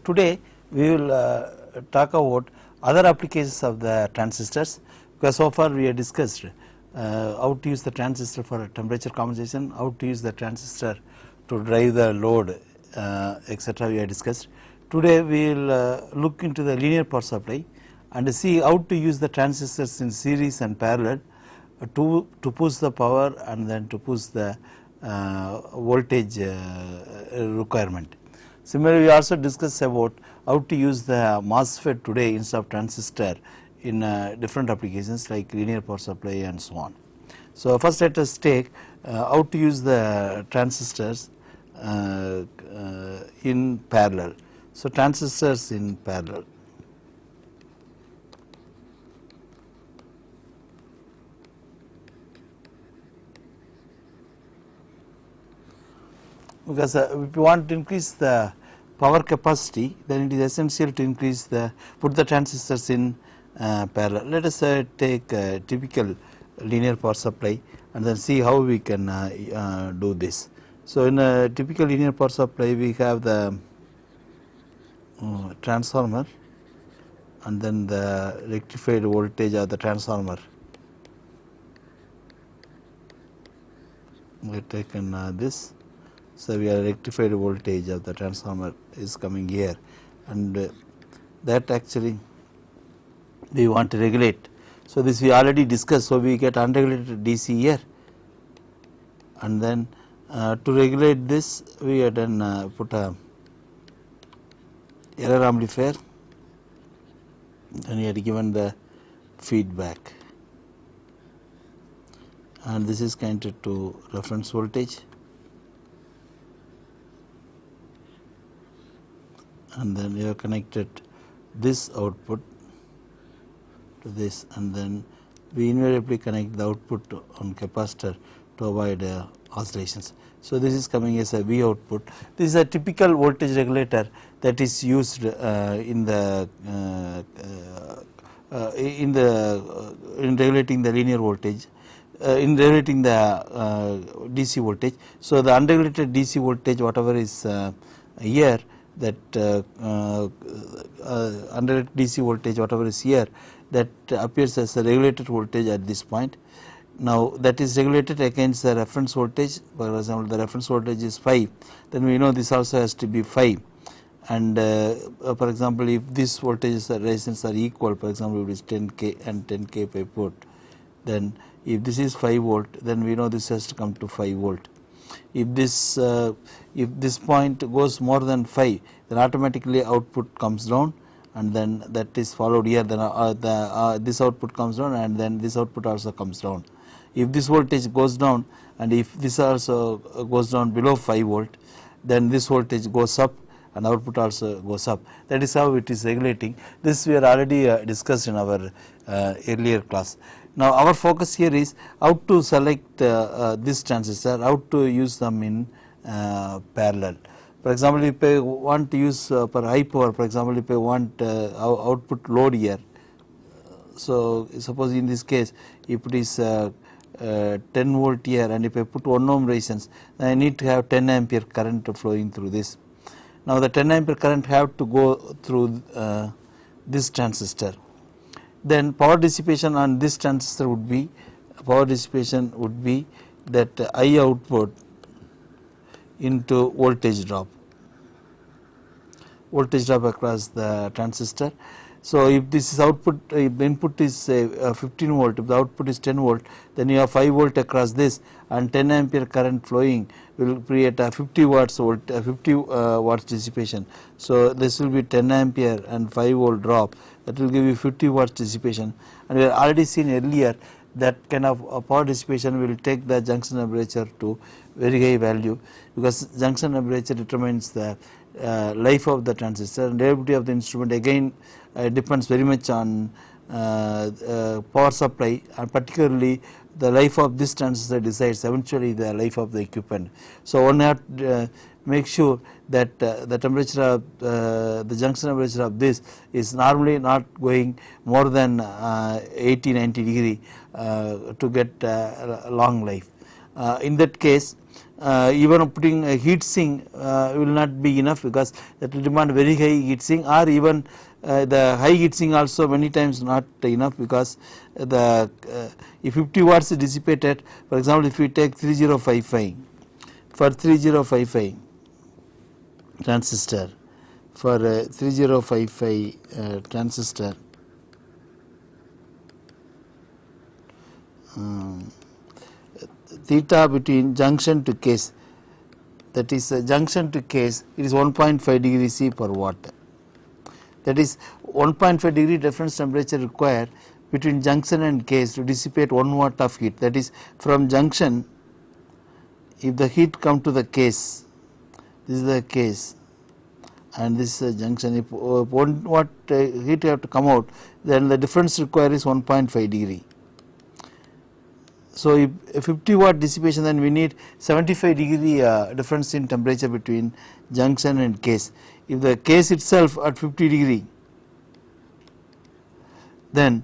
today we will talk about other applications of the transistors, because so far we have discussed how to use the transistor for temperature compensation, how to use the transistor to drive the load, etc. we have discussed. Today we will look into the linear power supply and see how to use the transistors in series and parallel to push the power and then to push the voltage requirement. Similarly, we also discussed about how to use the MOSFET today instead of transistor in different applications like linear power supply and so on. So first let us take how to use the transistors in parallel. So transistors in parallel. Because if you want to increase the power capacity, then it is essential to increase the put the transistors in parallel. Let us take a typical linear power supply and then see how we can do this. So in a typical linear power supply we have the transformer and then the rectified voltage of the transformer. We have taken this. So we have rectified voltage of the transformer is coming here, and that actually we want to regulate. So this we already discussed. So we get unregulated DC here, and then to regulate this we have then put a error amplifier, and we had given the feedback, and this is connected to reference voltage. And then we have connected this output to this, and then we invariably connect the output on capacitor to avoid oscillations. So this is coming as a V output. This is a typical voltage regulator that is used in regulating the linear voltage, in regulating the DC voltage. So the unregulated DC voltage, whatever is here, that under DC voltage whatever is here, that appears as a regulated voltage at this point. Now that is regulated against the reference voltage. For example, the reference voltage is 5, then we know this also has to be 5, and for example if this voltage resistance are equal, for example it is 10k and 10k per port, then if this is 5 volt, then we know this has to come to 5 volt. If this point goes more than 5, then automatically output comes down, and then that is followed here, then this output comes down, and then this output also comes down. If this voltage goes down, and if this also goes down below 5 volt, then this voltage goes up and output also goes up. That is how it is regulating. This we are already discussed in our earlier class. Now our focus here is how to select this transistor, how to use them in parallel. For example, if I want to use for high power, for example if I want output load here, so suppose in this case if it is 10 volt here, and if I put 1 ohm resistance, then I need to have 10 ampere current flowing through this. Now the 10 ampere current have to go through this transistor. Then power dissipation on this transistor would be that I output into voltage drop across the transistor. So if this is output, if the input is say 15 volt, if the output is 10 volt, then you have 5 volt across this, and 10 ampere current flowing will create a 50 watts watts dissipation. So this will be 10 ampere and 5 volt drop, that will give you 50 watts dissipation. And we have already seen earlier that kind of power dissipation will take the junction temperature to very high value, because junction temperature determines the life of the transistor, and reliability of the instrument again depends very much on power supply, and particularly the life of this transistor decides eventually the life of the equipment. So one have to make sure that the temperature of the junction temperature of this is normally not going more than 80-90 degree to get long life. In that case, even putting a heat sink will not be enough, because that will demand very high heat sink, or even the high heat sink also many times not enough, because the if 50 watts is dissipated, for example, if we take 3055 for 3055 transistor, for 3055 transistor, theta between junction to case, that is junction to case, it is 1.5 degree C per watt. That is 1.5 degree reference temperature required between junction and case to dissipate 1 watt of heat. That is, from junction, if the heat come to the case, this is the case and this is junction, if 1 watt heat have to come out, then the difference required is 1.5 degree. So, if 50 watt dissipation, then we need 75 degree difference in temperature between junction and case. If the case itself at 50 degree, then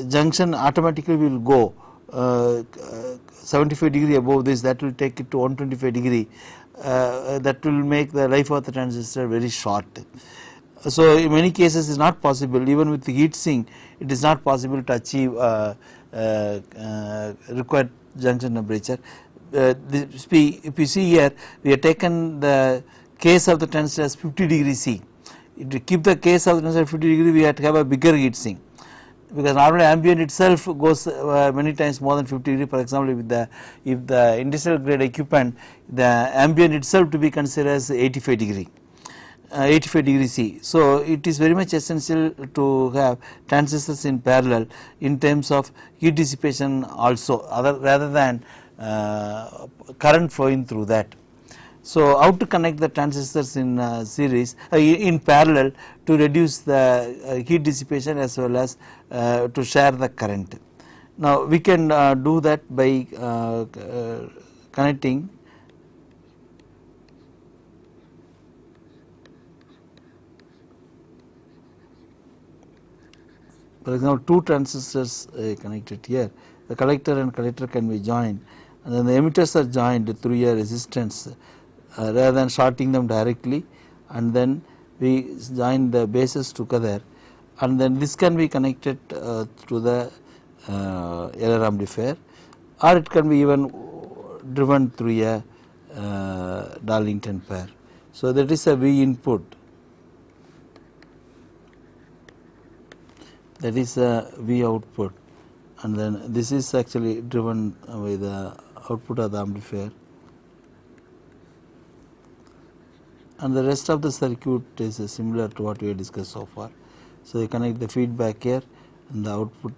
junction automatically will go 75 degree above this, that will take it to 125 degree, that will make the life of the transistor very short. So, in many cases it is not possible, even with the heat sink it is not possible to achieve required junction temperature. If you see here, we have taken the case of the transistor as 50 degree C. To keep the case of the transistor 50 degree, we have to have a bigger heat sink, because normally ambient itself goes many times more than 50 degree. For example, if the industrial grade equipment, the ambient itself to be considered as 85 degree. 85 degree C. So, it is very much essential to have transistors in parallel in terms of heat dissipation also, rather than current flowing through that. So, how to connect the transistors in series in parallel to reduce the heat dissipation as well as to share the current. Now, we can do that by connecting for example, two transistors connected here, the collector and collector can be joined, and then the emitters are joined through a resistance rather than shorting them directly, and then we join the bases together, and then this can be connected to the error amplifier, or it can be even driven through a Darlington pair. So, that is a V input, that is a V output, and then this is actually driven by the output of the amplifier, and the rest of the circuit is similar to what we have discussed so far. So, you connect the feedback here and the output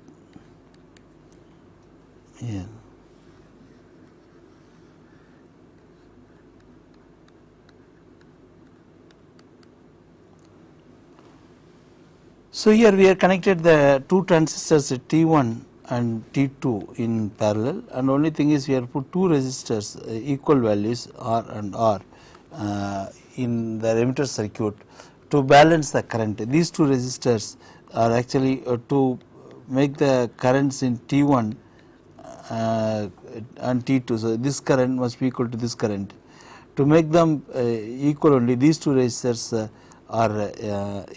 here. So, here we have connected the two transistors T1 and T2 in parallel, and only thing is we have put two resistors equal values R and R in the emitter circuit to balance the current. These two resistors are actually to make the currents in T1 and T2. So, this current must be equal to this current. To make them equal only, these two resistors are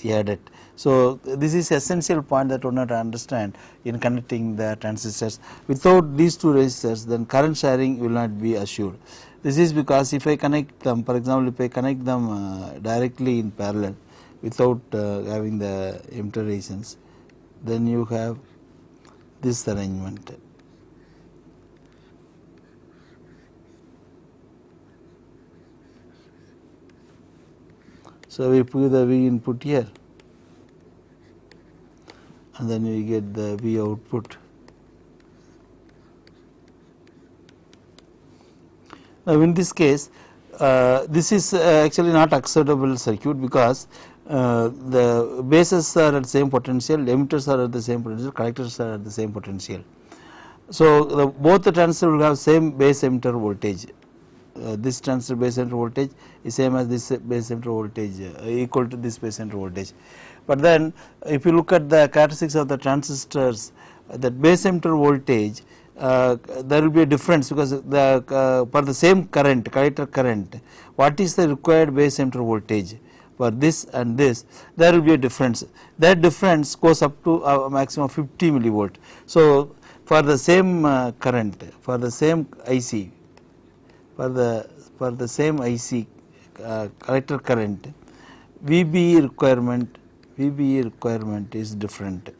added. So, this is essential point that one have to understand in connecting the transistors. Without these two resistors, then current sharing will not be assured. This is because if I connect them, for example, if I connect them directly in parallel without having the emitter resistance, then you have this arrangement. So, we put the V input here, and then we get the V output. Now, in this case, this is actually not acceptable circuit, because the bases are at the same potential, emitters are at the same potential, collectors are at the same potential. So, both the transistor will have same base emitter voltage. This transistor base emitter voltage is same as this base emitter voltage, equal to this base emitter voltage. But then if you look at the characteristics of the transistors, that base emitter voltage there will be a difference, because the for the same current, collector current, what is the required base emitter voltage for this and this, there will be a difference. That difference goes up to a maximum of 50 millivolt. So for the same current, for the same IC, for the same IC collector current, VBE requirement is different.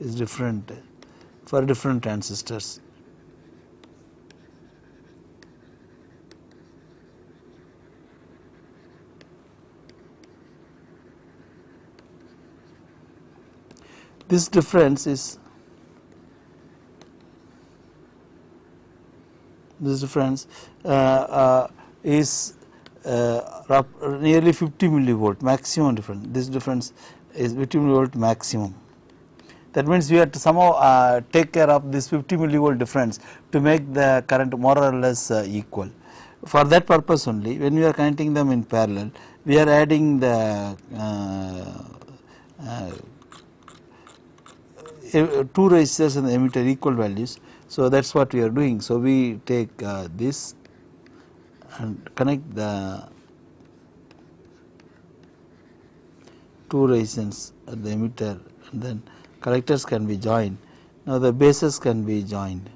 Is different for different transistors. This difference is nearly 50 millivolt maximum difference. This difference is 50 millivolt maximum. That means we have to somehow take care of this 50 millivolt difference to make the current more or less equal. For that purpose only, when we are connecting them in parallel, we are adding the two resistors in the emitter equal values. So that is what we are doing. So we take this and connect the two resistors at the emitter, and then collectors can be joined. Now the bases can be joined.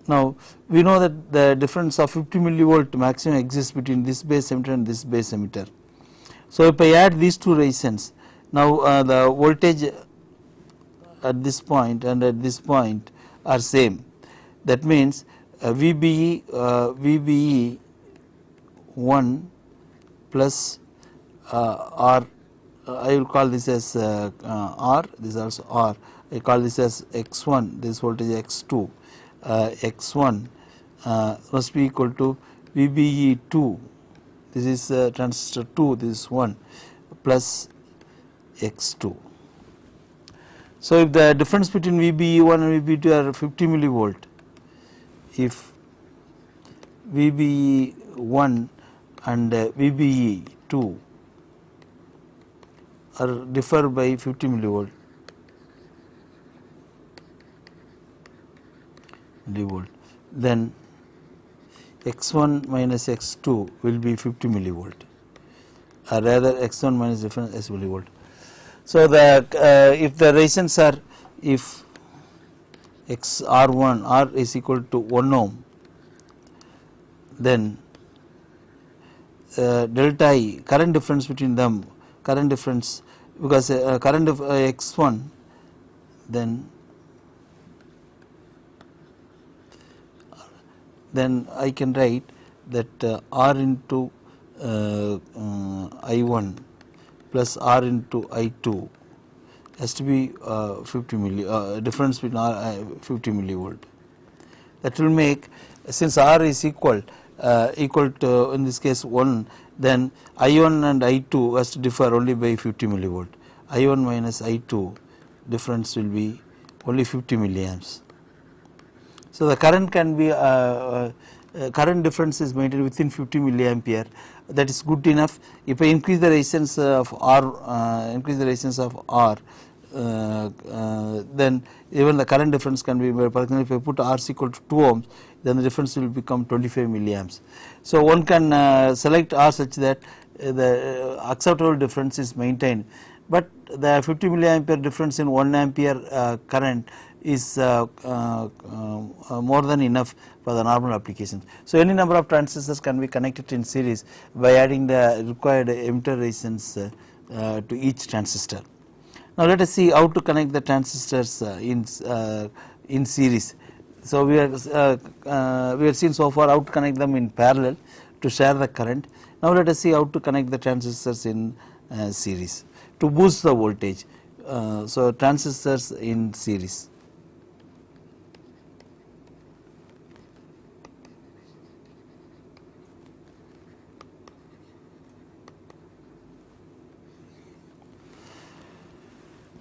Now we know that the difference of 50 millivolt maximum exists between this base emitter and this base emitter. So if I add these two resistors, now the voltage at this point and at this point are same. That means VBE 1 plus R, I will call this as R, this is also R, I call this as X1, this voltage X2, X1 must be equal to VBE 2, this is transistor 2, this is 1, plus X2. So if the difference between VBE1 and VBE2 are 50 millivolt, if VBE1 and VBE2 are differ by 50 millivolt, then X1 minus X2 will be 50 millivolt, or rather X1 minus difference is millivolt. So the if the resistance are, if X R1 R is equal to 1 ohm, then delta I, current difference between them, current difference, because current of X1, then I can write that R into I1 plus R into I2 has to be 50 difference between R 50 millivolt. That will make, since R is equal to in this case 1, then I1 and I2 has to differ only by 50 millivolt. I1 minus I2 difference will be only 50 milliamps. So the current can be current difference is maintained within 50 milliampere. That is good enough. If I increase the resistance of R, then even the current difference can be, for example, if I put R is equal to 2 ohms, then the difference will become 25 milliamps. So one can select R such that the acceptable difference is maintained, but the 50 milliampere difference in 1 ampere current is more than enough for the normal applications. So any number of transistors can be connected in series by adding the required emitter resistance to each transistor. Now let us see how to connect the transistors in series. So we have seen so far how to connect them in parallel to share the current. Now let us see how to connect the transistors in series to boost the voltage. So transistors in series.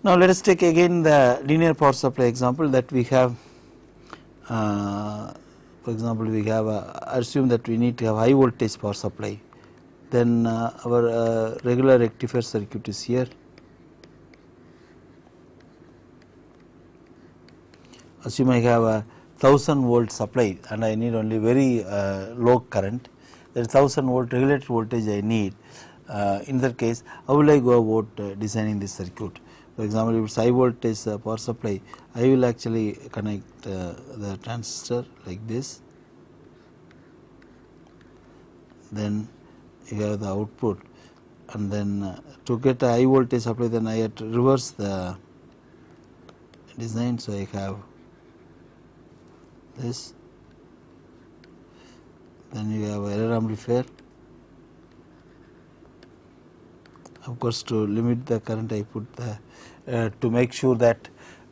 Now let us take again the linear power supply example that we have. For example, we have assume that we need to have high voltage power supply. Then our regular rectifier circuit is here. Assume I have a 1000-volt supply and I need only very low current. There is 1000-volt regulated voltage I need. In that case, how will I go about designing this circuit? For example, if it's high voltage power supply, I will actually connect the transistor like this. Then you have the output, and then to get a high voltage supply, then I have to reverse the design. So I have this, then you have error amplifier. Of course, to limit the current, I put the to make sure that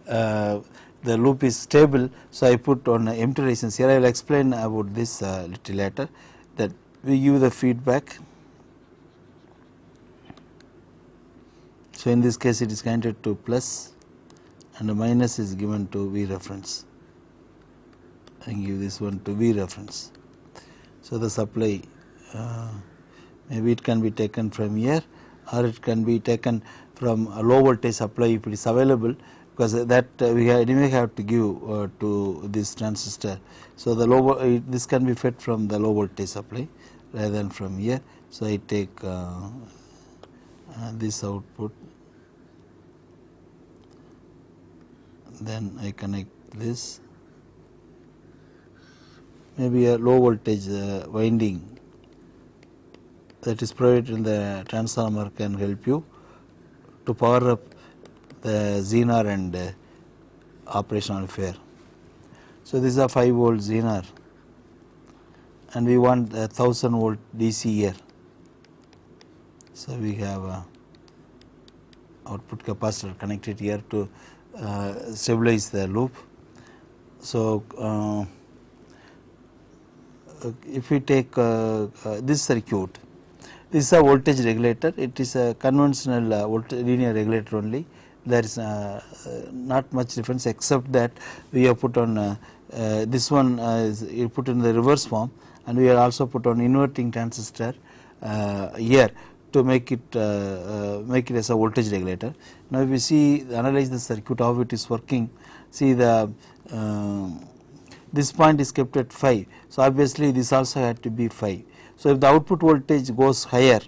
the loop is stable. So I put on empty resistance here. I will explain about this little later. That we give the feedback. So in this case, it is connected to plus, and the minus is given to V reference. I give this one to V reference. So the supply maybe it can be taken from here, or it can be taken from a low voltage supply if it is available, because that we anyway have to give to this transistor. So the low this can be fed from the low voltage supply rather than from here. So I take this output, then I connect this. Maybe a low voltage winding that is provided in the transformer can help you to power up the Zener and operational amplifier. So this is a 5-volt Zener, and we want a 1000-volt DC here. So we have a output capacitor connected here to stabilize the loop. So if we take this circuit, this is a voltage regulator. It is a conventional linear regulator only. There is not much difference, except that we have put on this one is put in the reverse form, and we have also put on inverting transistor here to make it as a voltage regulator. Now if we see analyze the circuit how it is working, see the this point is kept at 5. So obviously this also had to be 5. So if the output voltage goes higher,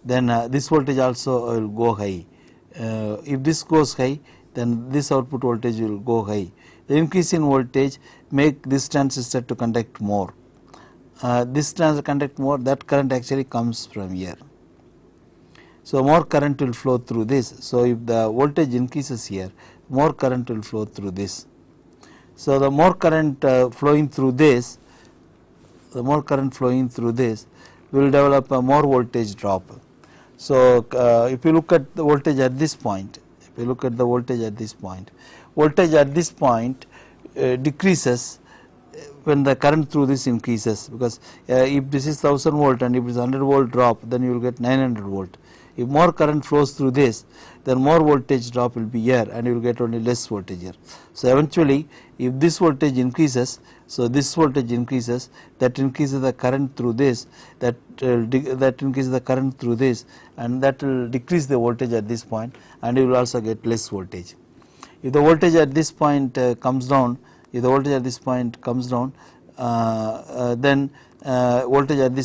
then this voltage also will go high. If this goes high, then this output voltage will go high. The increase in voltage make this transistor to conduct more. This transistor conduct more, that current actually comes from here. So more current will flow through this. So if the voltage increases here, more current will flow through this. So the more current flowing through this, will develop a more voltage drop. So if you look at the voltage at this point, voltage at this point decreases when the current through this increases, because if this is 1000 volt and if it is 100 volt drop, then you will get 900 volt. If more current flows through this, then more voltage drop will be here and you will get only less voltage here. So eventually if this voltage increases, so this voltage increases, that increases the current through this, that increases the current through this, and that will decrease the voltage at this point, and you will also get less voltage. If the voltage at this point comes down, then voltage at this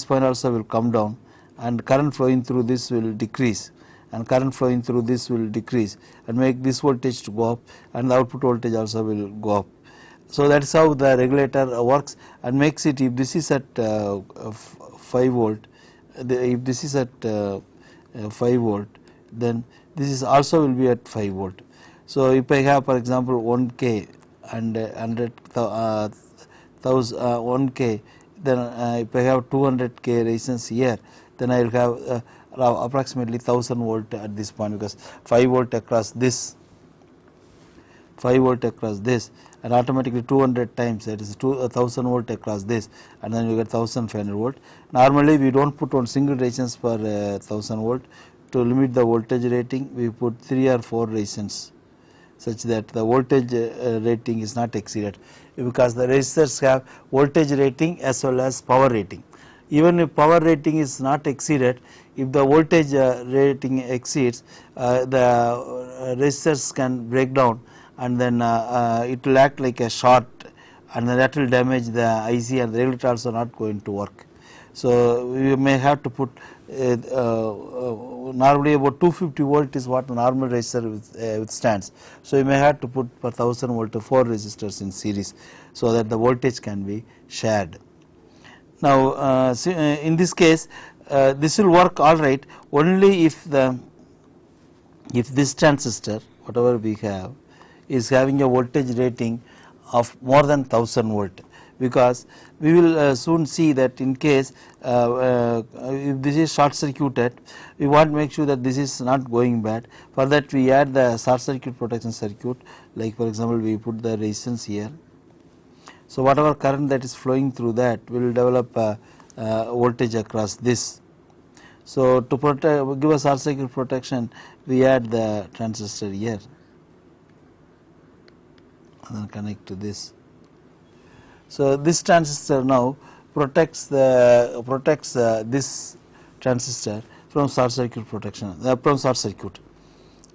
point also will come down, and current flowing through this will decrease, and make this voltage to go up, and the output voltage also will go up. So that is how the regulator works, and makes it, if this is at 5 volt, if this is at 5 volt, then this is also will be at 5 volt. So if I have, for example, 1K and 1K, then if I have 200K resistance here, then I will have approximately 1000 volt at this point, because 5 volt across this, and automatically 200 times, that is 1000 volt across this, and then you get 1500 volt. Normally we don't put on single resistance for 1000 volt. To limit the voltage rating, we put 3 or 4 resistance, such that the voltage rating is not exceeded, because the resistors have voltage rating as well as power rating. even if power rating is not exceeded, if the voltage rating exceeds, the resistors can break down, and then it will act like a short, and that will damage the IC, and the regulator also not going to work. So we may have to put normally about 250 volt is what normal resistor withstands. So you may have to put per 1000 volt 4 resistors in series, so that the voltage can be shared. Now in this case this will work all right only if this transistor whatever we have is having a voltage rating of more than 1000 volt, because we will soon see that in case if this is short circuited, we want to make sure that this is not going bad. For that we add the short circuit protection circuit, like for example we put the resistance here. So whatever current that is flowing through that will develop voltage across this. So to protect, give us short circuit protection, we add the transistor here and then connect to this. So this transistor now protects this transistor from short circuit protection, from short circuit.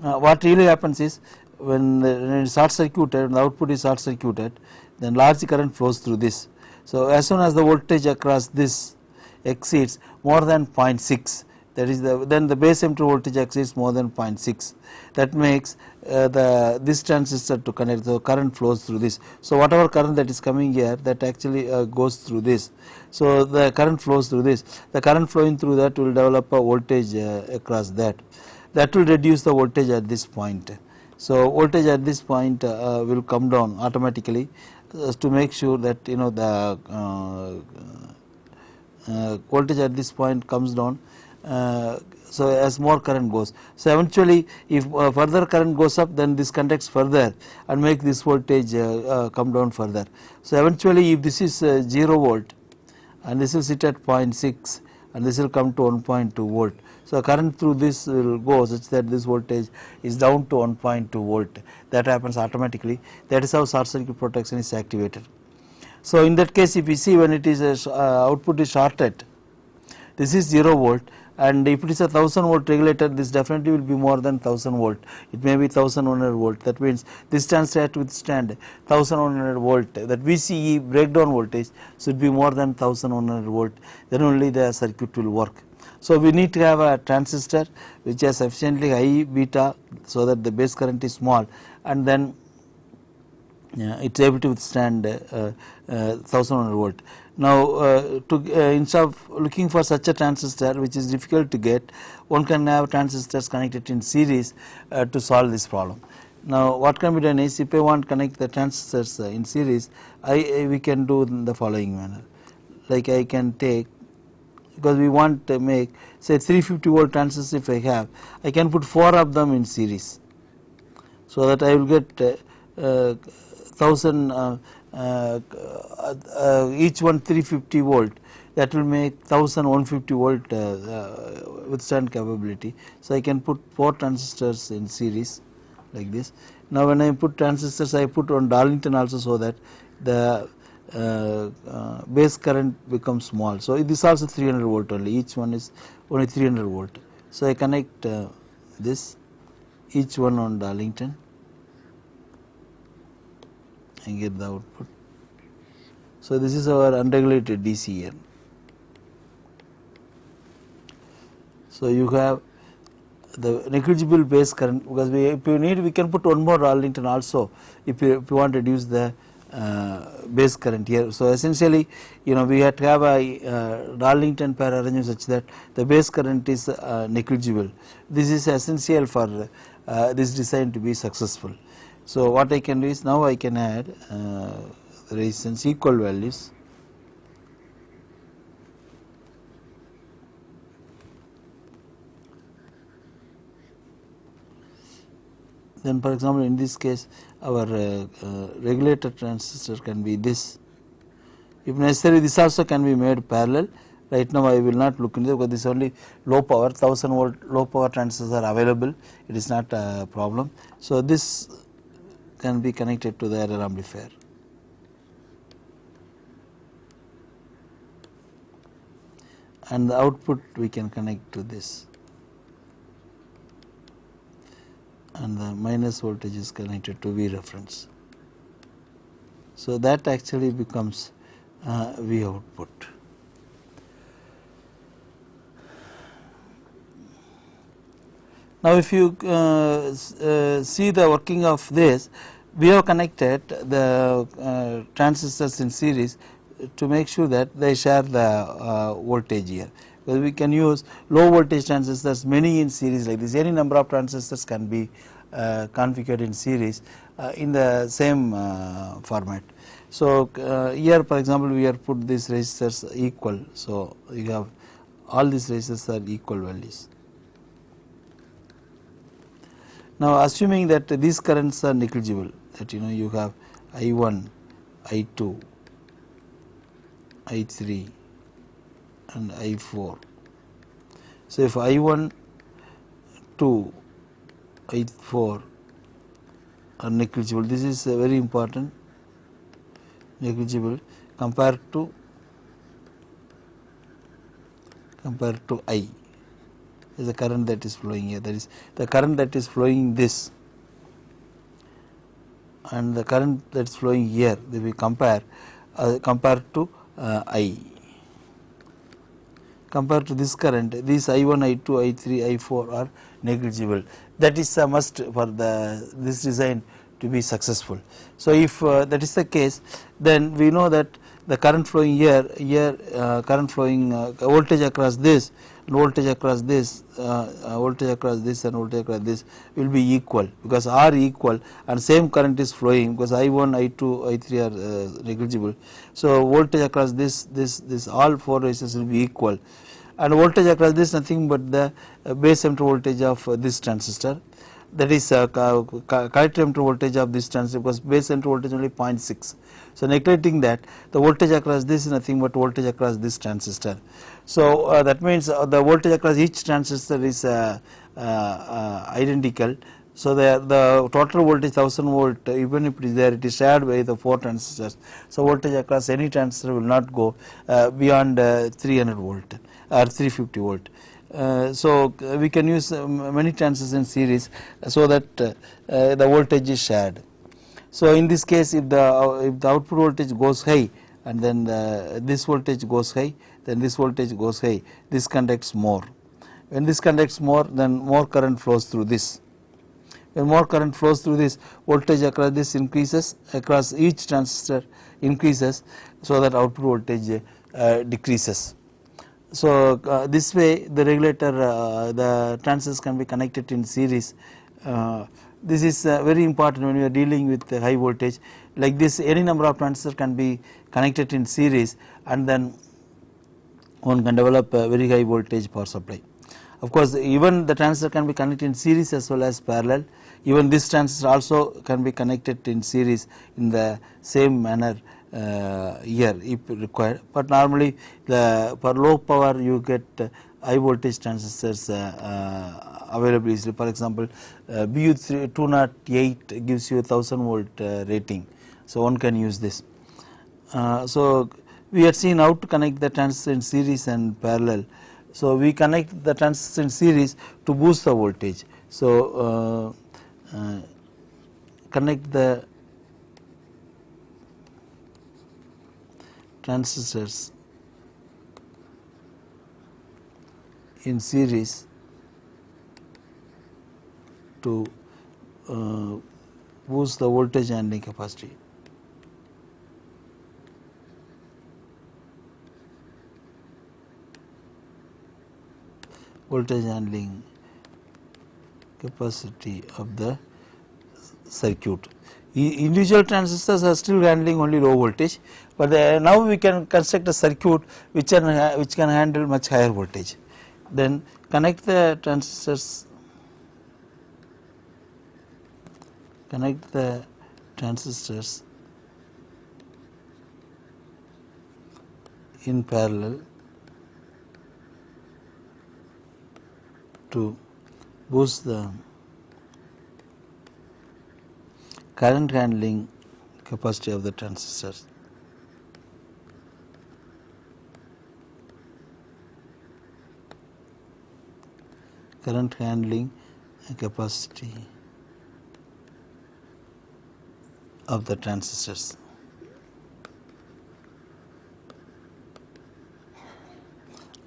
What really happens is when the short circuited, the output is short circuited, then large current flows through this. So as soon as the voltage across this exceeds more than 0.6, that is then the base emitter voltage exceeds more than 0.6, that makes this transistor to connect, the current flows through this. So whatever current that is coming here, that actually goes through this. So the current flows through this, the current flowing through that will develop a voltage across that will reduce the voltage at this point. So voltage at this point will come down automatically to make sure that the voltage at this point comes down. So as more current goes, so eventually if further current goes up, then this conducts further and make this voltage come down further. So eventually if this is 0 volt and this will sit at 0.6 and this will come to 1.2 volt. So current through this will go such that this voltage is down to 1.2 volt. That happens automatically. That is how short circuit protection is activated. So in that case, if you see when it is output is shorted, this is 0 volt, and if it is a 1000 volt regulator, this definitely will be more than 1000 volt. It may be 1100 volt. That means this transistor has to withstand 1100 volt. That VCE breakdown voltage should be more than 1100 volt. Then only the circuit will work. So we need to have a transistor which has sufficiently high beta so that the base current is small, and then it is able to withstand 1100 volt. Now instead of looking for such a transistor, which is difficult to get, one can have transistors connected in series to solve this problem. Now what can be done is, if I want to connect the transistors in series, we can do in the following manner. Like I can take, because we want to make say 350 volt transistors, if I have, I can put 4 of them in series, so that I will get 1000 each one 350 volt. That will make 1150 volt withstand capability. So I can put 4 transistors in series like this. Now when I put transistors, I put on Darlington also, so that the base current becomes small. So this also 300 volt only, each one is only 300 volt. So I connect this, each one on Darlington, and get the output. So this is our unregulated DC here. So you have the negligible base current, because if you need, we can put one more Darlington also if you want to reduce the base current here. So essentially, we have to have a Darlington pair arrangement such that the base current is negligible. This is essential for this design to be successful. So what I can do is, now I can add resistance equal values. Then for example in this case our regulator transistor can be this. If necessary, this also can be made parallel. Right now I will not look into it, because this is only low power, 1000 volt low power transistors are available. It is not a problem. So this can be connected to the error amplifier. and the output we can connect to this, and the minus voltage is connected to V reference. So that actually becomes V output. Now if you see the working of this, we have connected the transistors in series to make sure that they share the voltage here. Because we can use low voltage transistors many in series like this. Any number of transistors can be configured in series in the same format. So here for example we have put these resistors equal. So you have all these resistors are equal values. Now assuming that these currents are negligible, that you have I1, I2, I3 and I4. So if I1, 2, I4 are negligible, this is very important, negligible compared to I, is the current that is flowing here, that is the current that is flowing this and the current that is flowing here, they will compare to I. Compared to this current, these I1, I2, I3, I4 are negligible. That is a must for this design to be successful. So if that is the case, then we know that the current flowing here current flowing voltage across this and voltage across this, voltage across this and voltage across this will be equal, because are equal and same current is flowing, because I1, I2, I3 are negligible. So voltage across this all four resistors will be equal, and voltage across this nothing but the base emitter voltage of this transistor, that is collector emitter voltage of this transistor, because base emitter voltage only 0.6. So neglecting that, the voltage across this is nothing but voltage across this transistor. So that means the voltage across each transistor is identical. So the total voltage 1000 volt, even if it is there, it is shared by the 4 transistors. So voltage across any transistor will not go beyond 300 volt or 350 volt. So we can use many transistors in series so that the voltage is shared. So in this case, if the output voltage goes high and then this voltage goes high, then this voltage goes high, this conducts more. When this conducts more, then more current flows through this. When more current flows through this, voltage across this increases, across each transistor increases, so that output voltage decreases. So this way the regulator, the transistors can be connected in series. This is very important when we are dealing with high voltage like this. Any number of transistors can be connected in series, and then one can develop a very high voltage power supply. Of course, even the transistor can be connected in series as well as parallel. Even this transistor also can be connected in series in the same manner here if required. But normally for low power you get high voltage transistors available easily. For example, BU208 gives you 1000 volt rating, so one can use this. So we had seen how to connect the transistor in series and parallel. So we connect the transistor in series to boost the voltage. So connect the transistors in series to boost the voltage handling capacity. Voltage handling capacity of the circuit. Individual transistors are still handling only low voltage, but now we can construct a circuit which can handle much higher voltage. Then connect the transistors in parallel to boost the current handling capacity of the transistors. current handling capacity of the transistors.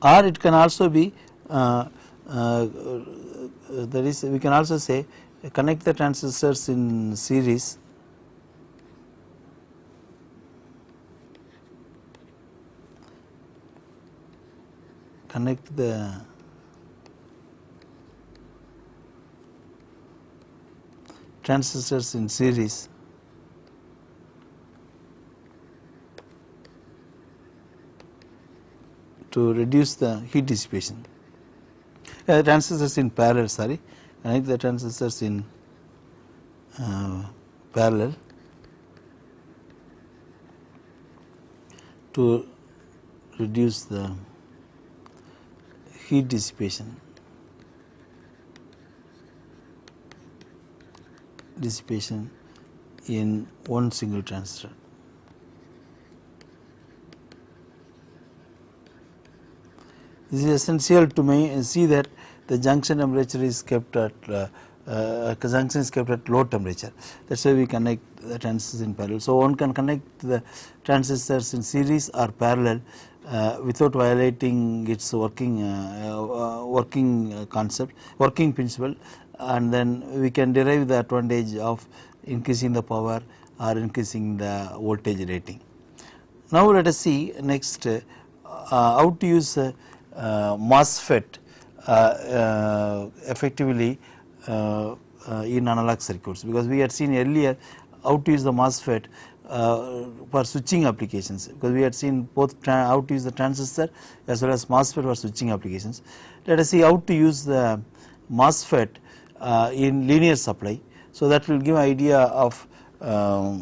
Or it can also be that is, we can also say connect the transistors in series connect the transistors in series to reduce the heat dissipation. Transistors in parallel, sorry, connect the transistors in parallel to reduce the heat dissipation in one single transistor. This is essential to see that the junction temperature is kept at junction is kept at low temperature. That is why we connect the transistors in parallel. So, one can connect the transistors in series or parallel without violating its working principle, and then we can derive the advantage of increasing the power or increasing the voltage rating. Now, let us see next how to use MOSFET effectively in analog circuits, because we had seen earlier how to use the MOSFET for switching applications, because we had seen both how to use the transistor as well as MOSFET for switching applications. Let us see how to use the MOSFET in linear supply. So, that will give an idea of the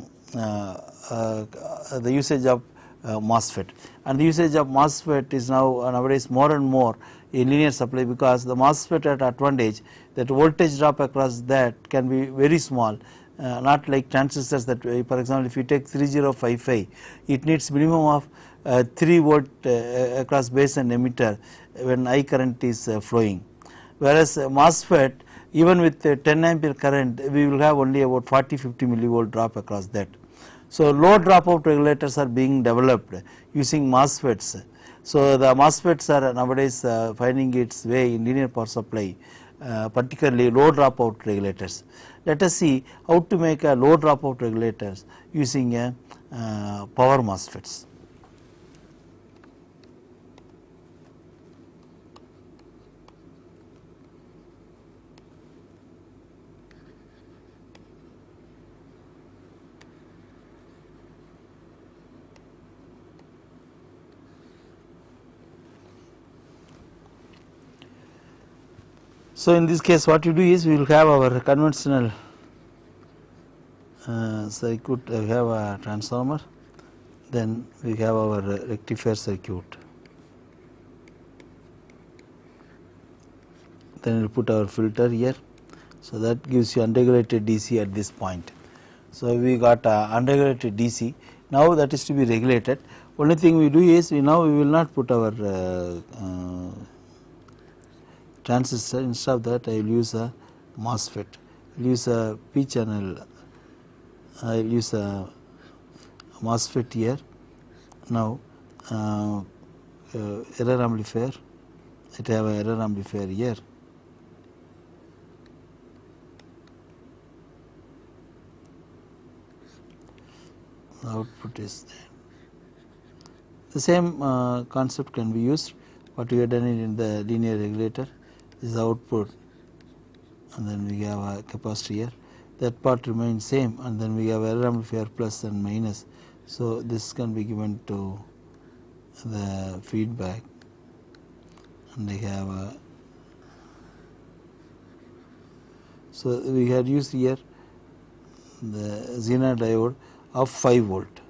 usage of MOSFET, and the usage of MOSFET is nowadays more and more in linear supply, because the MOSFET at advantage that voltage drop across that can be very small, not like transistors that for example, if you take 3055, it needs minimum of 3 volt across base and emitter when I current is flowing, whereas MOSFET even with 10 ampere current we will have only about 40-50 millivolt drop across that. So, low dropout regulators are being developed using MOSFETs. So, the MOSFETs are nowadays finding its way in linear power supply, particularly low dropout regulators. Let us see how to make a low dropout regulators using a power MOSFETs. So, in this case what you do is we will have our conventional circuit, we have a transformer, then we have our rectifier circuit, then we will put our filter here. So, that gives you unregulated DC at this point. So, we got unregulated DC. Now, that is to be regulated. Only thing we do is we will not put our transistor. Instead of that, I will use a MOSFET. I will use a P channel. I will use a MOSFET here. Now, error amplifier. It have an error amplifier here. The output is there. The same concept can be used. What we have done in the linear regulator is the output, and then we have a capacitor here. That part remains same, and then we have error amplifier plus and minus. So, this can be given to the feedback, and we have a. So, we had used here the Zener diode of 5 volt.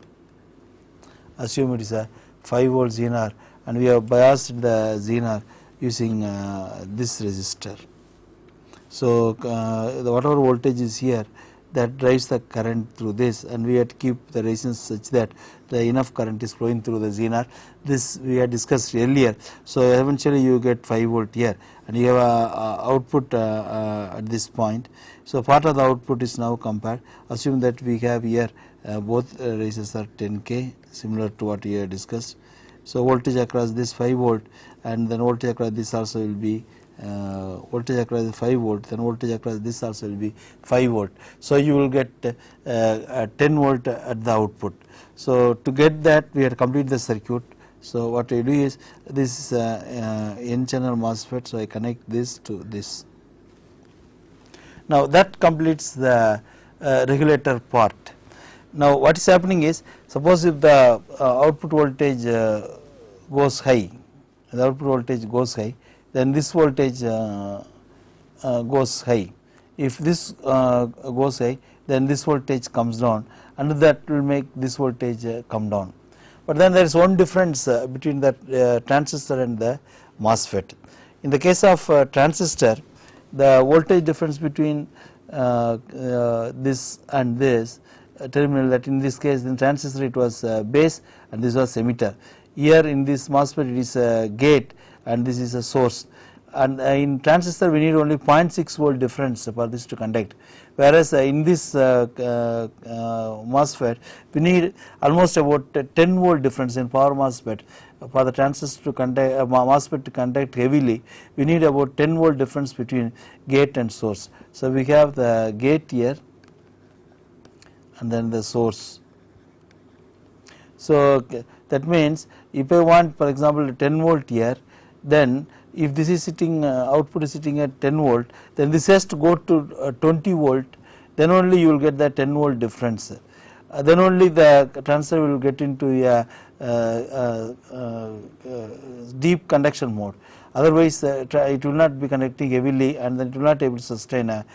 Assume it is a 5 volt Zener, and we have biased the Zener using this resistor. So, whatever voltage is here, that drives the current through this, and we have to keep the resistance such that the enough current is flowing through the Zener. This we had discussed earlier. So eventually you get 5 volt here, and you have a output at this point. So part of the output is now compared. Assume that we have here both resistors are 10K, similar to what we have discussed. So voltage across this 5 volt, and then voltage across this also will be voltage across 5 volt, then voltage across this also will be 5 volt. So you will get 10 volt at the output. So to get that, we have complete the circuit. So what I do is, this is N channel MOSFET, so I connect this to this. Now that completes the regulator part. Now what is happening is, suppose if the output voltage goes high, then this voltage goes high. If this goes high, then this voltage comes down, and that will make this voltage come down. But then there is one difference between the transistor and the MOSFET. In the case of transistor, the voltage difference between this and this terminal, that in this case in transistor it was base and this was emitter. Here in this MOSFET it is a gate and this is a source, and in transistor we need only 0.6 volt difference for this to conduct, whereas in this MOSFET we need almost about 10 volt difference in power MOSFET. For the transistor to conduct MOSFET to conduct heavily, we need about 10 volt difference between gate and source. So we have the gate here and then the source. So that means if I want, for example, 10 volt here, then if this is sitting output is sitting at 10 volt, then this has to go to 20 volt, then only you will get the 10 volt difference. Then only the transistor will get into a deep conduction mode. Otherwise it will not be conducting heavily, and then it will not be able to sustain a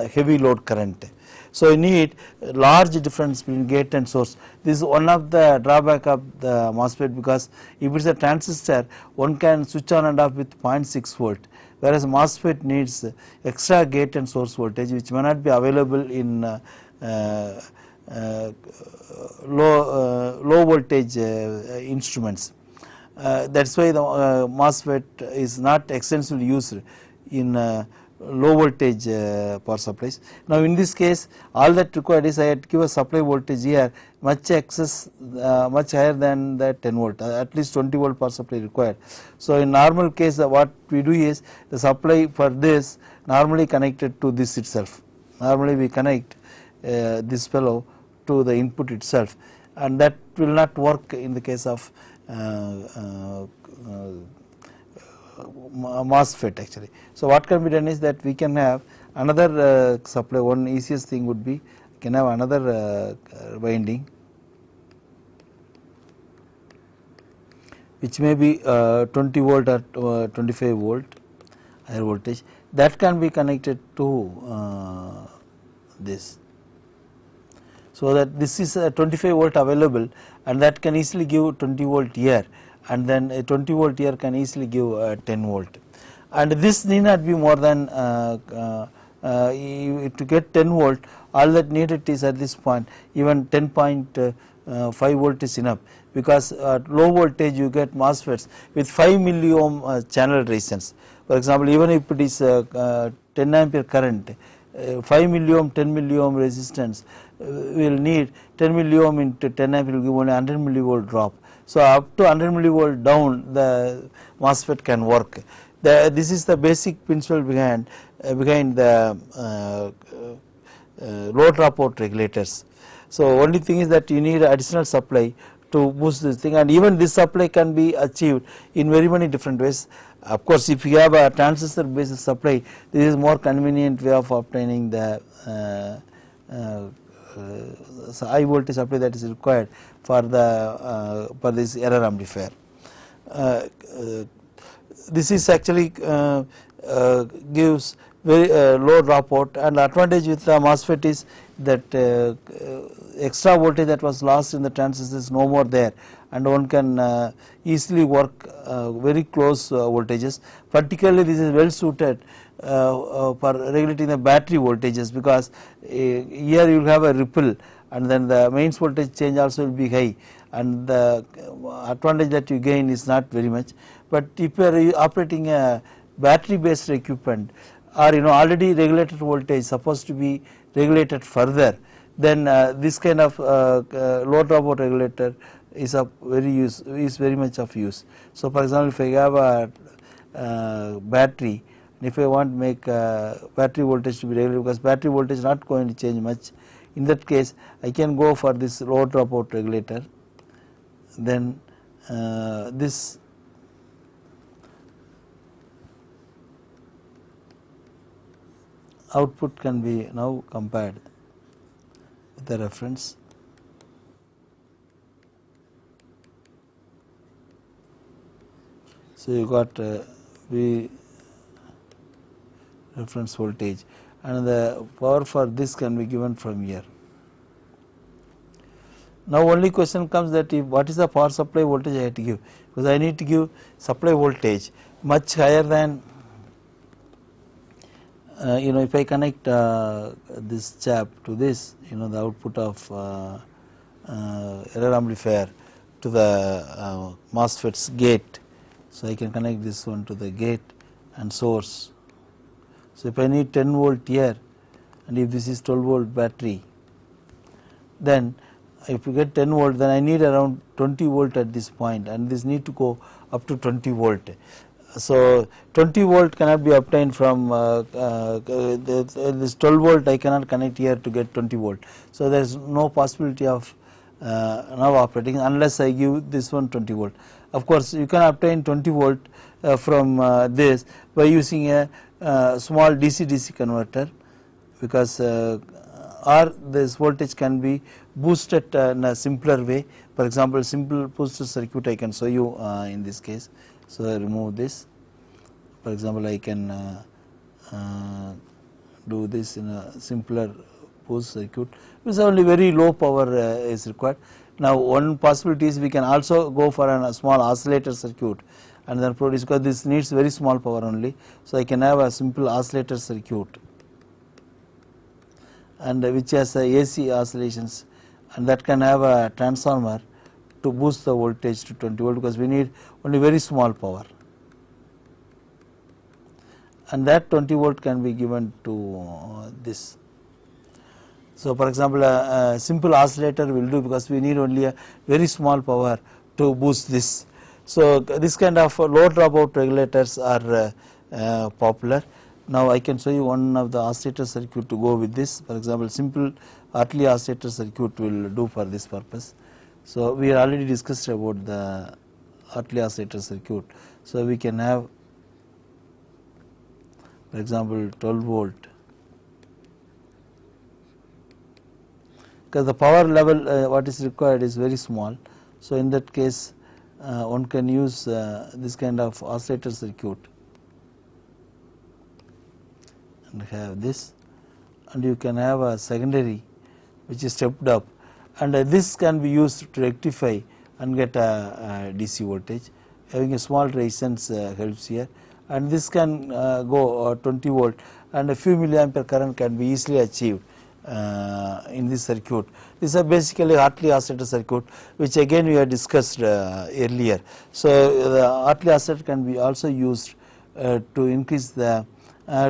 heavy load current. So you need large difference between gate and source. This is one of the drawback of the MOSFET, because if it is a transistor, one can switch on and off with 0.6 volt, whereas MOSFET needs extra gate and source voltage, which may not be available in low voltage instruments. That is why the MOSFET is not extensively used in low voltage power supplies. Now in this case, all that required is I had to give a supply voltage here much higher than the 10 volt, at least 20 volt power supply required. So in normal case, what we do is the supply for this normally connected to this itself. Normally we connect this fellow to the input itself, and that will not work in the case of MOSFET actually. So what can be done is that we can have another supply. One easiest thing would be, can have another winding which may be 20 volt or 25 volt higher voltage, that can be connected to this. So that this is 25 volt available, and that can easily give 20 volt here, and then a 20 volt here can easily give 10 volt, and this need not be more than to get 10 volt, all that needed is at this point even 10.5 volt is enough, because at low voltage you get MOSFETs with 5 milliohm channel resistance. For example, even if it is 10 ampere current, 5 milliohm 10 milliohm resistance will need 10 milliohm into 10 ampere will give only 100 millivolt drop. So up to 100 millivolt down the MOSFET can work. This is the basic principle behind the low dropout regulators. So only thing is that you need additional supply to boost this thing, and even this supply can be achieved in very many different ways. Of course, if you have a transistor based supply, this is more convenient way of obtaining the high voltage supply that is required for the for this error amplifier. This is actually gives very low dropout, and the advantage with the MOSFET is that extra voltage that was lost in the transistor is no more there, and one can easily work very close voltages. Particularly this is well suited for regulating the battery voltages, because here you will have a ripple, and then the mains voltage change also will be high, and the advantage that you gain is not very much. But if you are operating a battery based equipment, or already regulated voltage supposed to be regulated further, then this kind of low dropout regulator is very much of use. So for example, if I have a battery, if I want to make battery voltage to be regulated, because battery voltage is not going to change much, in that case I can go for this low dropout regulator. Then this output can be now compared with the reference. So you got V reference voltage, and the power for this can be given from here. Now only question comes that if what is the power supply voltage I have to give, because I need to give supply voltage much higher than if I connect this chap to this, the output of error amplifier to the MOSFET's gate. So I can connect this one to the gate and source. So if I need 10 volt here, and if this is 12 volt battery, then if you get 10 volt, then I need around 20 volt at this point, and this need to go up to 20 volt. So 20 volt cannot be obtained from this 12 volt I cannot connect here to get 20 volt. So there is no possibility of now operating unless I give this one 20 volt. Of course you can obtain 20 volt from this by using a small DC-DC converter, because or this voltage can be boosted in a simpler way. For example, simple booster circuit I can show you in this case. So I remove this. For example, I can do this in a simpler boost circuit, because only very low power is required. Now one possibility is we can also go for a small oscillator circuit and then produce, because this needs very small power only. So I can have a simple oscillator circuit, and which has AC oscillations, and that can have a transformer to boost the voltage to 20 volt, because we need only very small power, and that 20 volt can be given to this. So for example, a simple oscillator will do, because we need only a very small power to boost this. So this kind of low dropout regulators are popular. Now I can show you one of the oscillator circuit to go with this. For example, simple Hartley oscillator circuit will do for this purpose. So we already discussed about the Hartley oscillator circuit. So we can have, for example, 12 volt, because the power level what is required is very small. So in that case one can use this kind of oscillator circuit and have this, and you can have a secondary which is stepped up, and this can be used to rectify and get a DC voltage. Having a small resistance helps here, and this can go 20 volt, and a few milliampere current can be easily achieved in this circuit. These are basically Hartley oscillator circuit, which again we have discussed earlier. So the Hartley oscillator can be also used to increase the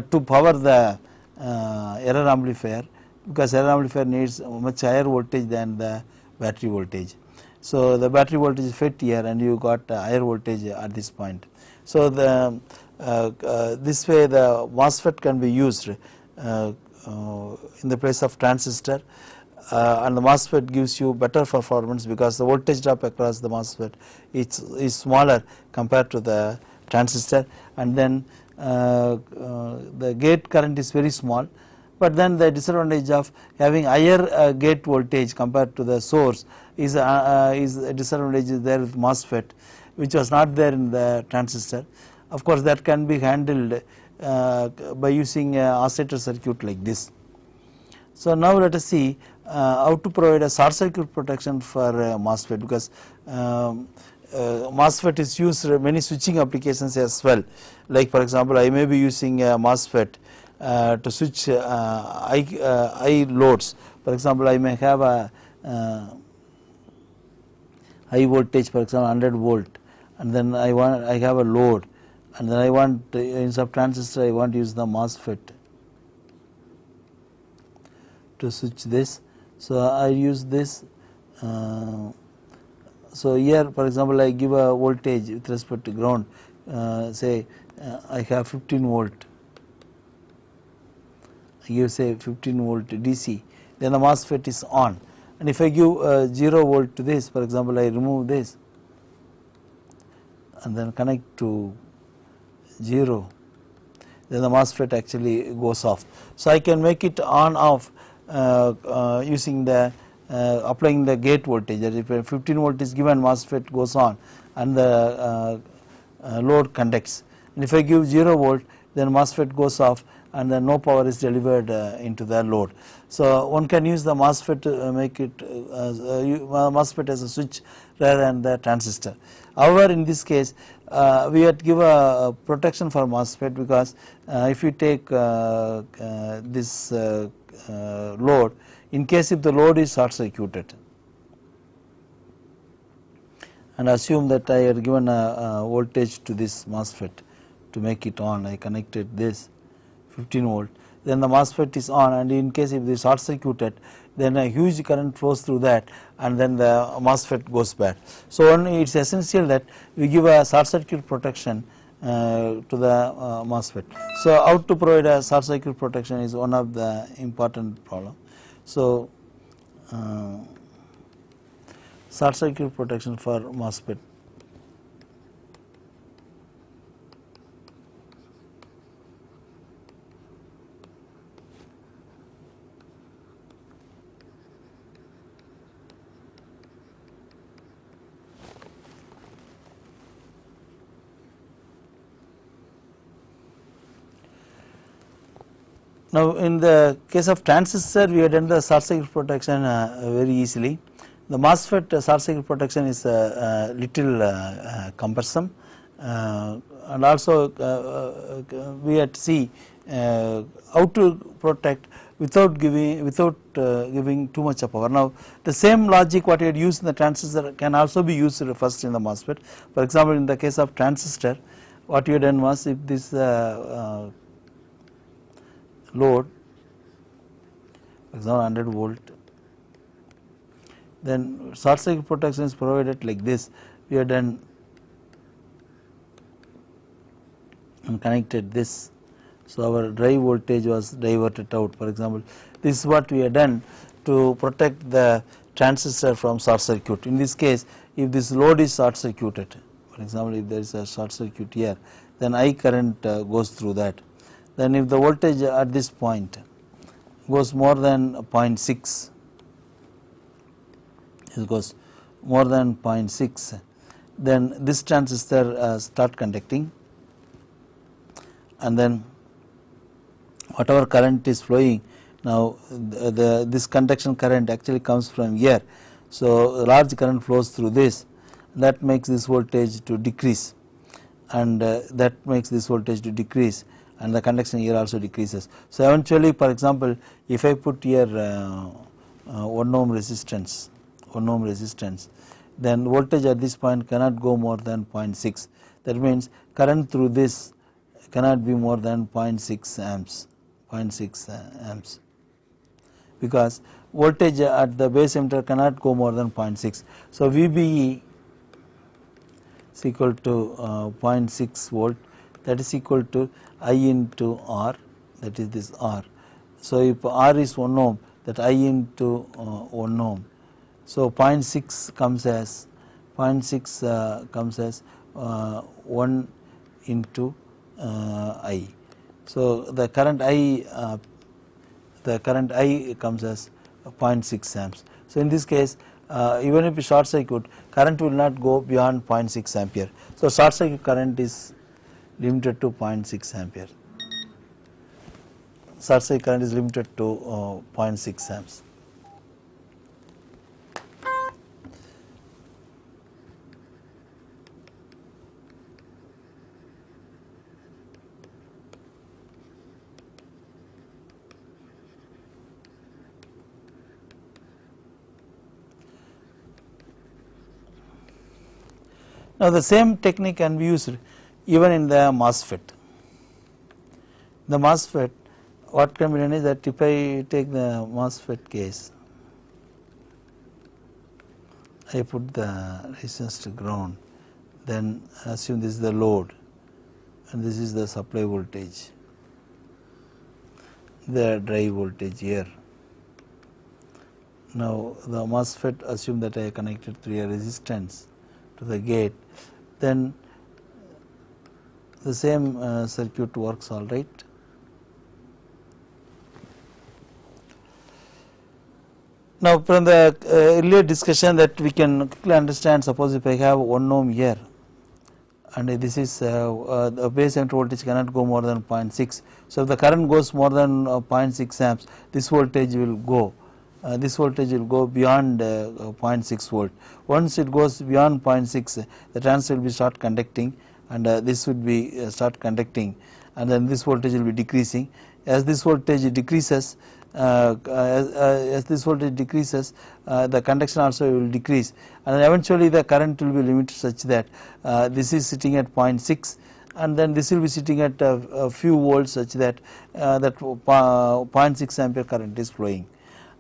to power the error amplifier, because error amplifier needs much higher voltage than the battery voltage. So the battery voltage is fed here, and you got higher voltage at this point. So the this way the MOSFET can be used in the place of transistor, and the MOSFET gives you better performance, because the voltage drop across the MOSFET is smaller compared to the transistor, and then the gate current is very small. But then the disadvantage of having higher gate voltage compared to the source is a disadvantage there with MOSFET, which was not there in the transistor. Of course that can be handled by using a oscillator circuit like this. So now let us see how to provide a short circuit protection for MOSFET, because MOSFET is used in many switching applications as well. Like for example, I may be using a MOSFET to switch I loads. For example, I may have a high voltage, for example 100 volt, and then I have a load, and then I want instead of transistor I want to use the MOSFET to switch this. So I use this. So here for example I give a voltage with respect to ground, say I have 15 volt, I give say 15 volt DC, then the MOSFET is on, and if I give 0 volt to this, for example I remove this and then connect to 0, then the MOSFET actually goes off. So I can make it on off using the applying the gate voltage, that if 15 volt is given, MOSFET goes on and the load conducts, and if I give 0 volt, then MOSFET goes off and then no power is delivered into the load. So one can use the MOSFET to make it MOSFET as a switch rather than the transistor. However, in this case we had give a protection for MOSFET, because if you take this load, in case if the load is short circuited, and assume that I had given a voltage to this MOSFET to make it on, I connected this 15 volt, then the MOSFET is on, and in case if it is short circuited, then a huge current flows through that and then the MOSFET goes bad. So it is essential that we give a short circuit protection to the MOSFET. So how to provide a short circuit protection is one of the important problem. So short circuit protection for MOSFET. Now in the case of transistor, we have done the short circuit protection very easily. The MOSFET short circuit protection is little cumbersome, and also we had to see how to protect without giving too much of power. Now the same logic what we had used in the transistor can also be used first in the MOSFET. For example, in the case of transistor, what we had done was, if this load, for example 100 volt, then short circuit protection is provided like this. We have done and connected this, so our drive voltage was diverted out. For example, this is what we have done to protect the transistor from short circuit. In this case, if this load is short circuited, for example if there is a short circuit here, then I current goes through that. Then if the voltage at this point goes more than 0.6, it goes more than 0.6, then this transistor start conducting, and then whatever current is flowing, now this conduction current actually comes from here. So large current flows through this, that makes this voltage to decrease, and that makes this voltage to decrease, and the conduction here also decreases. So eventually, for example, if I put here 1 ohm resistance, then voltage at this point cannot go more than 0.6. That means current through this cannot be more than 0.6 amps, because voltage at the base emitter cannot go more than 0.6. So VBE is equal to 0.6 volt, that is equal to I into R, that is this R. So if R is 1 ohm, that I into 1 ohm. So 0.6 comes as 1 into I. So the current I comes as 0.6 amps. So in this case, even if short circuit, current will not go beyond 0.6 ampere. So short circuit current is limited to 0.6 ampere. Short circuit current is limited to 0.6 amps. Now the same technique can be used even in the MOSFET. The MOSFET, what can be done is that if I take the MOSFET case, I put the resistance to ground, then assume this is the load and this is the supply voltage, the drive voltage here. Now the MOSFET, assume that I connected through a resistance to the gate, then the same circuit works all right. Now from the earlier discussion that we can quickly understand, suppose if I have 1 ohm here and this is the base emitter voltage cannot go more than 0.6. So if the current goes more than 0.6 amps, this voltage will go. This voltage will go beyond 0.6 volt. Once it goes beyond 0.6, the transistor will be start conducting, and this would be start conducting, and then this voltage will be decreasing. As this voltage decreases, the conduction also will decrease, and eventually the current will be limited such that this is sitting at 0.6, and then this will be sitting at a few volts such that 0.6 ampere current is flowing.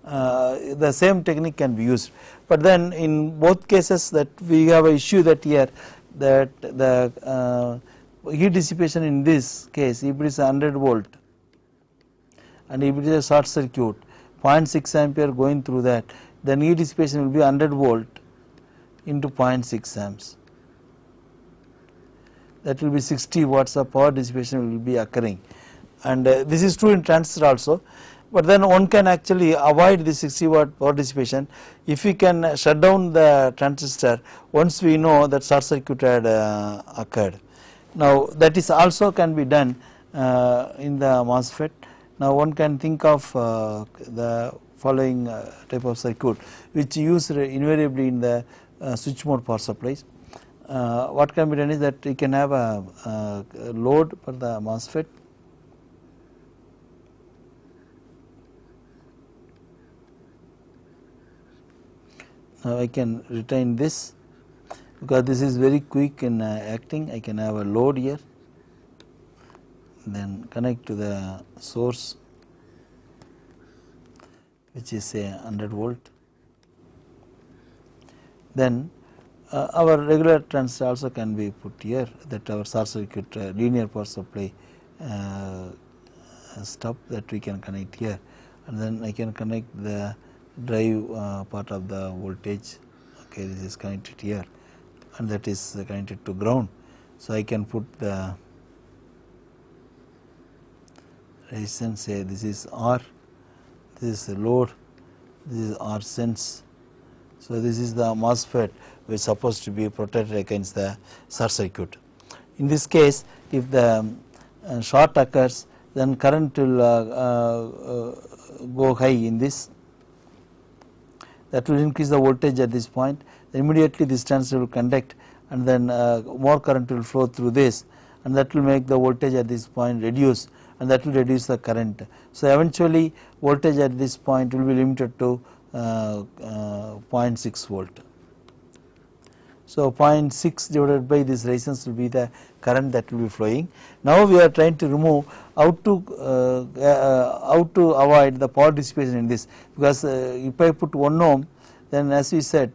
The same technique can be used, but then in both cases that we have an issue that here that the heat dissipation in this case, if it is 100 volt and if it is a short circuit, 0.6 ampere going through that, then heat dissipation will be 100 volt into 0.6 amps. That will be 60 watts of power dissipation will be occurring, and this is true in transistor also. But then one can actually avoid the 60 watt power dissipation if we can shut down the transistor once we know that short circuit had occurred. Now that is also can be done in the MOSFET. Now one can think of the following type of circuit which used invariably in the switch mode power supplies. What can be done is that we can have a load for the MOSFET. Now I can retain this because this is very quick in acting. I can have a load here, then connect to the source which is say 100 volt. Then our regular transistor also can be put here, that our short circuit linear power supply stub that we can connect here, and then I can connect the drive part of the voltage. Okay, this is connected here and that is connected to ground. So I can put the resistance, say this is R, this is the load, this is R sense. So this is the MOSFET which is supposed to be protected against the short circuit. In this case, if the short occurs, then current will go high in this. That will increase the voltage at this point. Then immediately this transistor will conduct, and then more current will flow through this, and that will make the voltage at this point reduce, and that will reduce the current. So eventually voltage at this point will be limited to 0.6 volt. So 0.6 divided by this resistance will be the current that will be flowing. Now we are trying to remove how to avoid the power dissipation in this, because if I put 1 ohm, then as we said,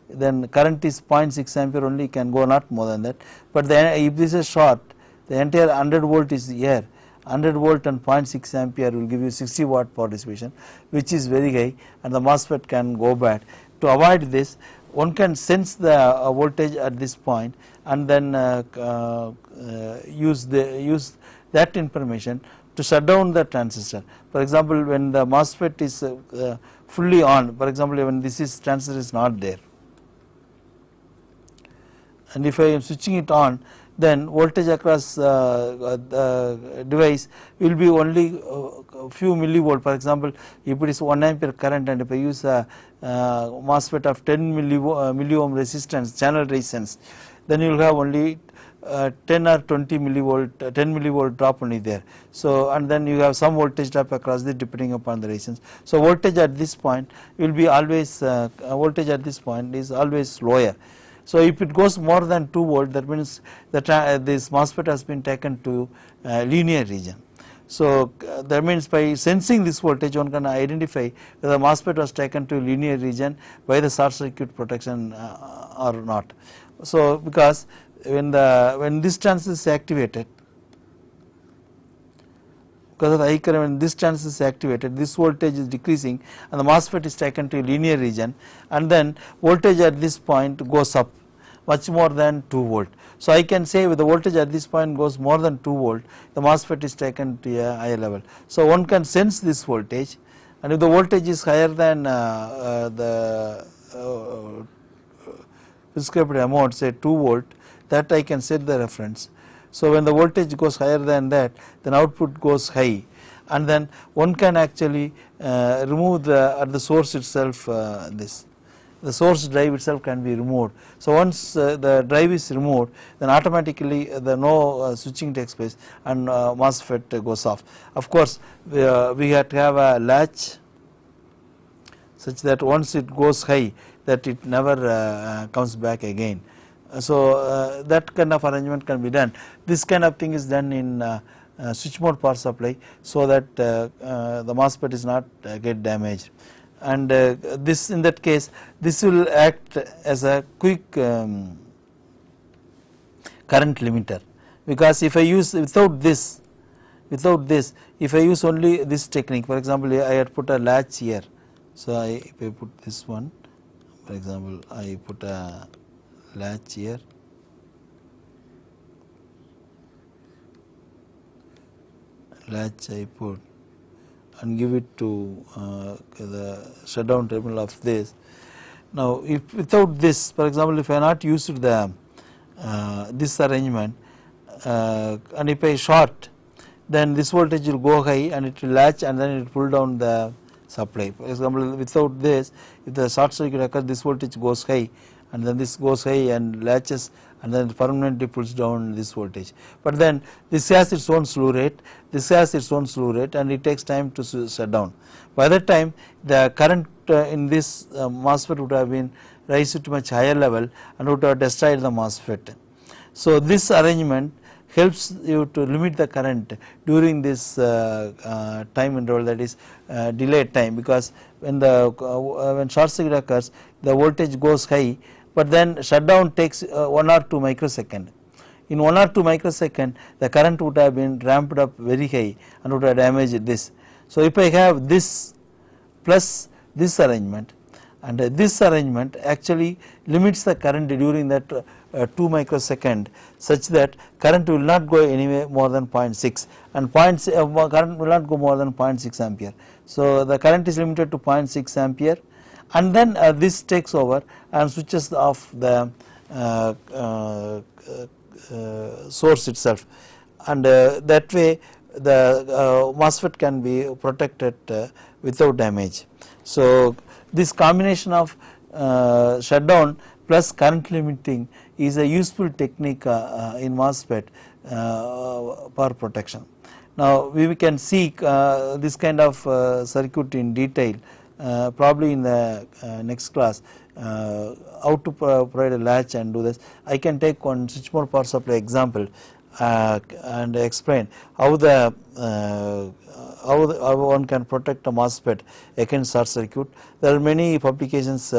then current is 0.6 ampere only, can go not more than that. But then if this is short, the entire 100 volt is here. 100 volt and 0.6 ampere will give you 60 watt power dissipation, which is very high, and the MOSFET can go bad. To avoid this, one can sense the voltage at this point and then use that information to shut down the transistor. For example, when the MOSFET is fully on, for example, when this is transistor is not there, and if I am switching it on, then voltage across the device will be only a few millivolt. For example, if it is 1 ampere current and if I use a MOSFET of 10 milliohm resistance, channel resistance, then you will have only 10 or 20 millivolt, 10 millivolt drop only there. So and then you have some voltage drop across the depending upon the resistance. So voltage at this point will be always voltage at this point is always lower. So if it goes more than 2 volt, that means that this MOSFET has been taken to linear region. So that means by sensing this voltage one can identify whether the MOSFET was taken to linear region by the short circuit protection or not. So because when this transistor is activated, because of the high current, when this transistor is activated, this voltage is decreasing and the MOSFET is taken to a linear region, and then voltage at this point goes up much more than 2 volt. So I can say if the voltage at this point goes more than 2 volt, the MOSFET is taken to a higher level. So one can sense this voltage, and if the voltage is higher than the prescribed amount, say 2 volt, that I can set the reference. So when the voltage goes higher than that, then output goes high, and then one can actually remove at the source itself the source drive itself can be removed. So once the drive is removed, then automatically no switching takes place and MOSFET goes off. Of course we have to have a latch such that once it goes high, that it never comes back again. So that kind of arrangement can be done. This kind of thing is done in switch mode power supply, so that the MOSFET is not get damaged. And this, in that case, this will act as a quick current limiter, because if I use without this, if I use only this technique, for example I had put a latch here, so if I put this one, for example I put a latch here, latch I put and give it to the shutdown terminal of this. Now if without this, for example if I not used the this arrangement and if I short, then this voltage will go high and it will latch and then it will pull down the supply. For example without this, if the short circuit occurs, this voltage goes high and then this goes high and latches and then permanently pulls down this voltage. But then this has its own slew rate, this has its own slew rate, and it takes time to shut down. By that time the current in this MOSFET would have been raised to much higher level and would have destroyed the MOSFET. So this arrangement helps you to limit the current during this time interval, that is delayed time, because when the when short circuit occurs, the voltage goes high, but then shutdown takes 1 or 2 microsecond. In 1 or 2 microsecond, the current would have been ramped up very high and would have damaged this. So if I have this plus this arrangement, and this arrangement actually limits the current during that 2 microsecond, such that current will not go anywhere more than 0.6, and current will not go more than 0.6 ampere. So the current is limited to 0.6 ampere, and then this takes over and switches off the source itself, and that way the MOSFET can be protected without damage. So this combination of shutdown plus current limiting is a useful technique in MOSFET for protection. Now we can see this kind of circuit in detail probably in the next class, how to provide a latch and do this. I can take one switch mode power supply example and explain how how one can protect a MOSFET against short circuit. There are many publications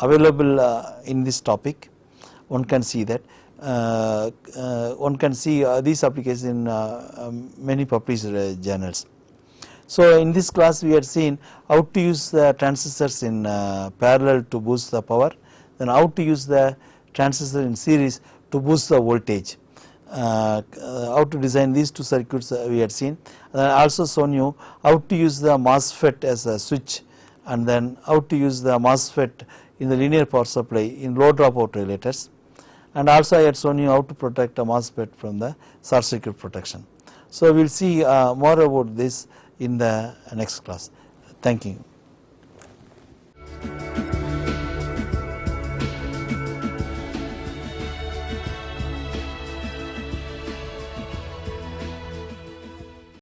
available in this topic. One can see that. One can see these applications in many published journals. So in this class we had seen how to use the transistors in parallel to boost the power, then how to use the transistor in series to boost the voltage. How to design these two circuits we had seen, and I also shown you how to use the MOSFET as a switch, and then how to use the MOSFET in the linear power supply in low dropout regulators, and also I had shown you how to protect a MOSFET from the short circuit protection. So we will see more about this in the next class. Thank you.